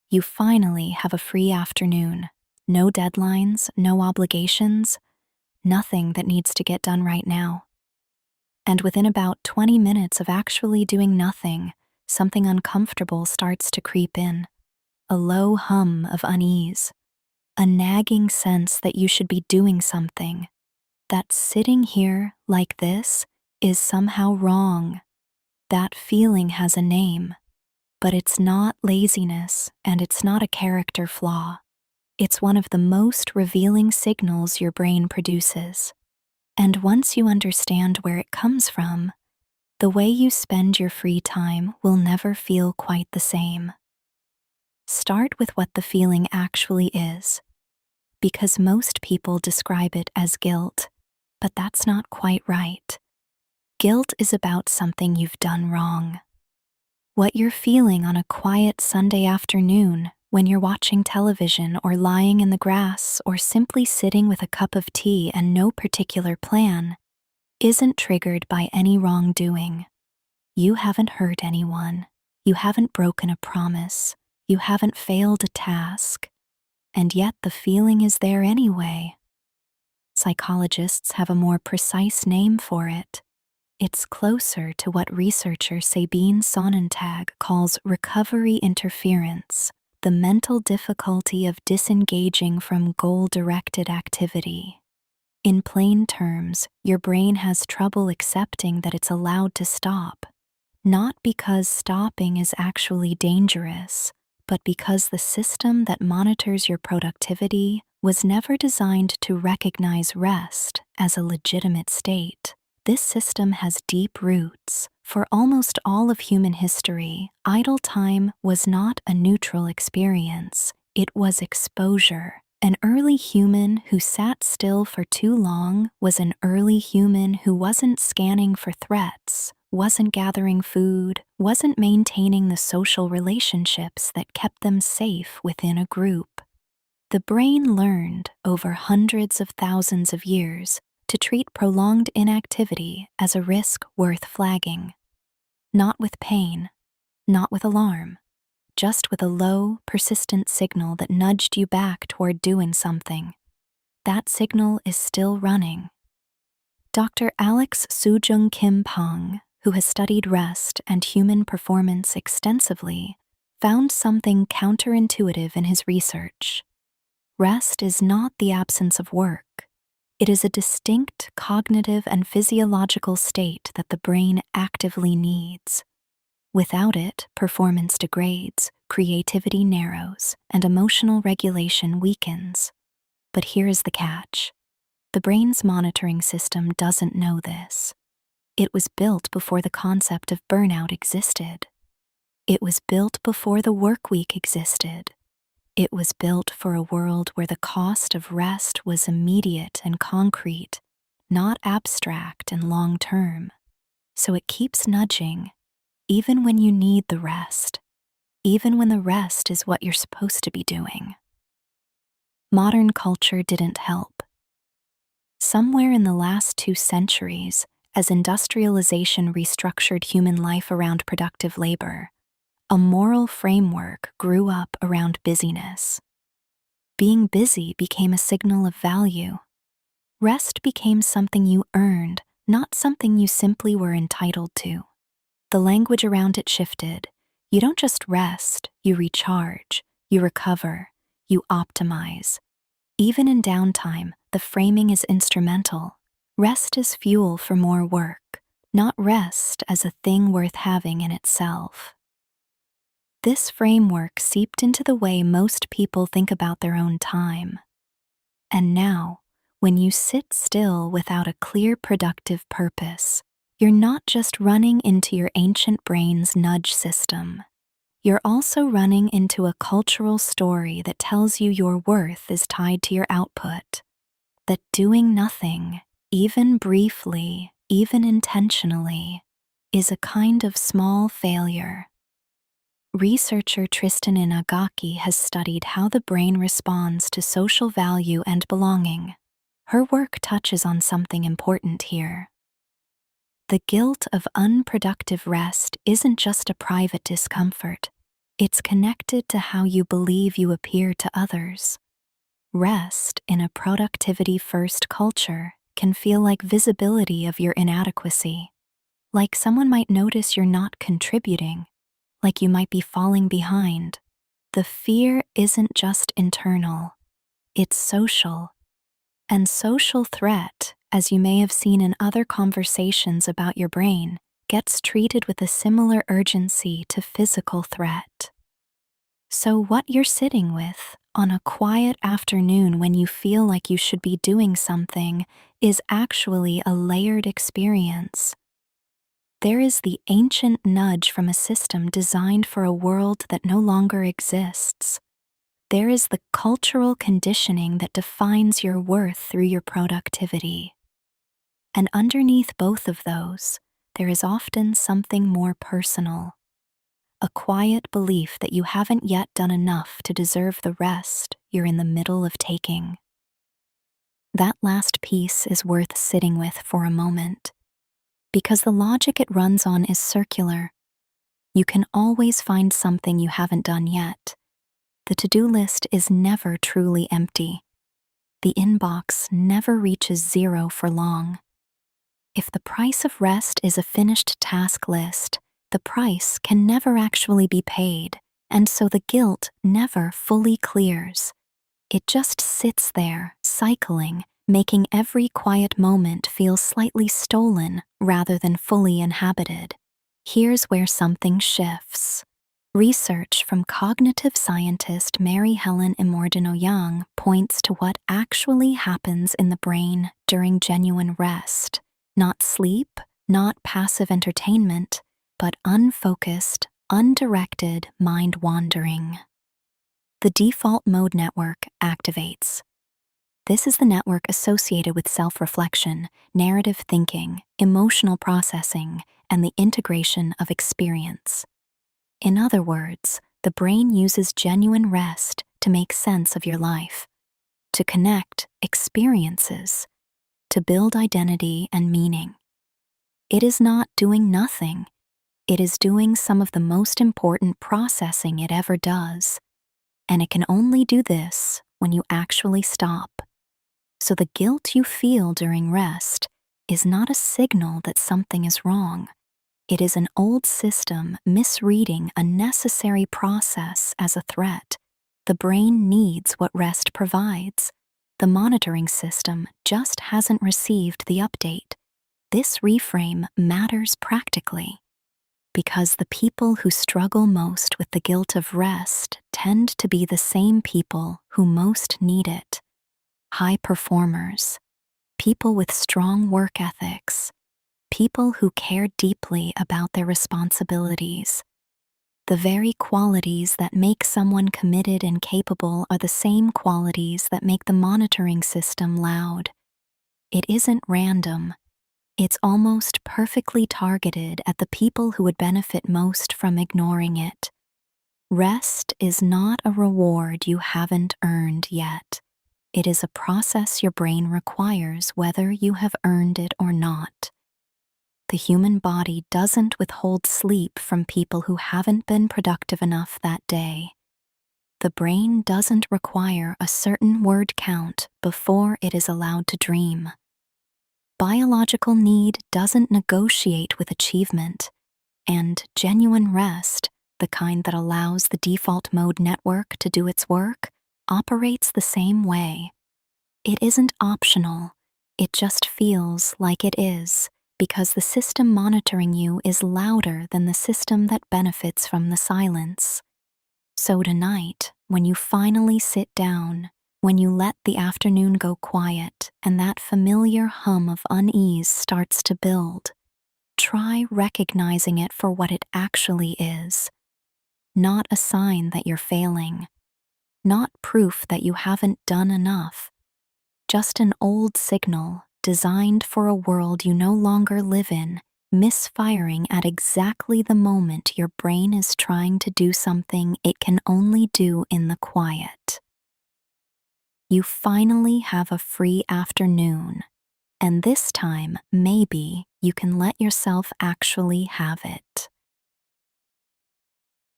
You finally have a free afternoon. No deadlines, no obligations, nothing that needs to get done right now. And within about 20 minutes of actually doing nothing, something uncomfortable starts to creep in. A low hum of unease. A nagging sense that you should be doing something. That sitting here like this is somehow wrong. That feeling has a name. But it's not laziness, and it's not a character flaw. It's one of the most revealing signals your brain produces. And once you understand where it comes from, the way you spend your free time will never feel quite the same. Start with what the feeling actually is, because most people describe it as guilt, but that's not quite right. Guilt is about something you've done wrong. What you're feeling on a quiet Sunday afternoon when you're watching television or lying in the grass or simply sitting with a cup of tea and no particular plan isn't triggered by any wrongdoing. You haven't hurt anyone. You haven't broken a promise. You haven't failed a task. And yet the feeling is there anyway. Psychologists have a more precise name for it. It's closer to what researcher Sabine Sonnentag calls recovery interference, the mental difficulty of disengaging from goal-directed activity. In plain terms, your brain has trouble accepting that it's allowed to stop, not because stopping is actually dangerous, but because the system that monitors your productivity was never designed to recognize rest as a legitimate state. This system has deep roots. For almost all of human history, idle time was not a neutral experience. It was exposure. An early human who sat still for too long was an early human who wasn't scanning for threats, wasn't gathering food, wasn't maintaining the social relationships that kept them safe within a group. The brain learned, over hundreds of thousands of years, to treat prolonged inactivity as a risk worth flagging. Not with pain, not with alarm, just with a low, persistent signal that nudged you back toward doing something. That signal is still running. Dr. Alex Soojung-Kim Pang, who has studied rest and human performance extensively, found something counterintuitive in his research. Rest is not the absence of work. It is a distinct cognitive and physiological state that the brain actively needs. Without it, performance degrades, creativity narrows, and emotional regulation weakens. But here is the catch. The brain's monitoring system doesn't know this. It was built before the concept of burnout existed. It was built before the work week existed. It was built for a world where the cost of rest was immediate and concrete, not abstract and long-term. So it keeps nudging, even when you need the rest, even when the rest is what you're supposed to be doing. Modern culture didn't help. Somewhere in the last 2 centuries, as industrialization restructured human life around productive labor, a moral framework grew up around busyness. Being busy became a signal of value. Rest became something you earned, not something you simply were entitled to. The language around it shifted. You don't just rest, you recharge, you recover, you optimize. Even in downtime, the framing is instrumental. Rest is fuel for more work, not rest as a thing worth having in itself. This framework seeped into the way most people think about their own time. And now, when you sit still without a clear productive purpose, you're not just running into your ancient brain's nudge system. You're also running into a cultural story that tells you your worth is tied to your output. That doing nothing, even briefly, even intentionally, is a kind of small failure. Researcher Tristan Inagaki has studied how the brain responds to social value and belonging. Her work touches on something important here. The guilt of unproductive rest isn't just a private discomfort. It's connected to how you believe you appear to others. Rest in a productivity-first culture can feel like visibility of your inadequacy, like someone might notice you're not contributing, like you might be falling behind. The fear isn't just internal, it's social. And social threat, as you may have seen in other conversations about your brain, gets treated with a similar urgency to physical threat. So what you're sitting with on a quiet afternoon when you feel like you should be doing something is actually a layered experience. There is the ancient nudge from a system designed for a world that no longer exists. There is the cultural conditioning that defines your worth through your productivity. And underneath both of those, there is often something more personal. A quiet belief that you haven't yet done enough to deserve the rest you're in the middle of taking. That last piece is worth sitting with for a moment, because the logic it runs on is circular. You can always find something you haven't done yet. The to-do list is never truly empty. The inbox never reaches zero for long. If the price of rest is a finished task list, the price can never actually be paid, and so the guilt never fully clears. It just sits there, cycling, making every quiet moment feel slightly stolen rather than fully inhabited. Here's where something shifts. Research from cognitive scientist Mary Helen Immordino-Yang points to what actually happens in the brain during genuine rest. Not sleep, not passive entertainment, but unfocused, undirected mind wandering. The default mode network activates. This is the network associated with self-reflection, narrative thinking, emotional processing, and the integration of experience. In other words, the brain uses genuine rest to make sense of your life, to connect experiences, to build identity and meaning. It is not doing nothing. It is doing some of the most important processing it ever does. And it can only do this when you actually stop. So the guilt you feel during rest is not a signal that something is wrong. It is an old system misreading a necessary process as a threat. The brain needs what rest provides. The monitoring system just hasn't received the update. This reframe matters practically, because the people who struggle most with the guilt of rest tend to be the same people who most need it. High performers, people with strong work ethics, people who care deeply about their responsibilities. The very qualities that make someone committed and capable are the same qualities that make the monitoring system loud. It isn't random. It's almost perfectly targeted at the people who would benefit most from ignoring it. Rest is not a reward you haven't earned yet. It is a process your brain requires whether you have earned it or not. The human body doesn't withhold sleep from people who haven't been productive enough that day. The brain doesn't require a certain word count before it is allowed to dream. Biological need doesn't negotiate with achievement, and genuine rest, the kind that allows the default mode network to do its work, operates the same way. It isn't optional, it just feels like it is, because the system monitoring you is louder than the system that benefits from the silence. So tonight, when you finally sit down, when you let the afternoon go quiet and that familiar hum of unease starts to build, try recognizing it for what it actually is. Not a sign that you're failing, not proof that you haven't done enough, just an old signal designed for a world you no longer live in, misfiring at exactly the moment your brain is trying to do something it can only do in the quiet. You finally have a free afternoon, and this time, maybe, you can let yourself actually have it.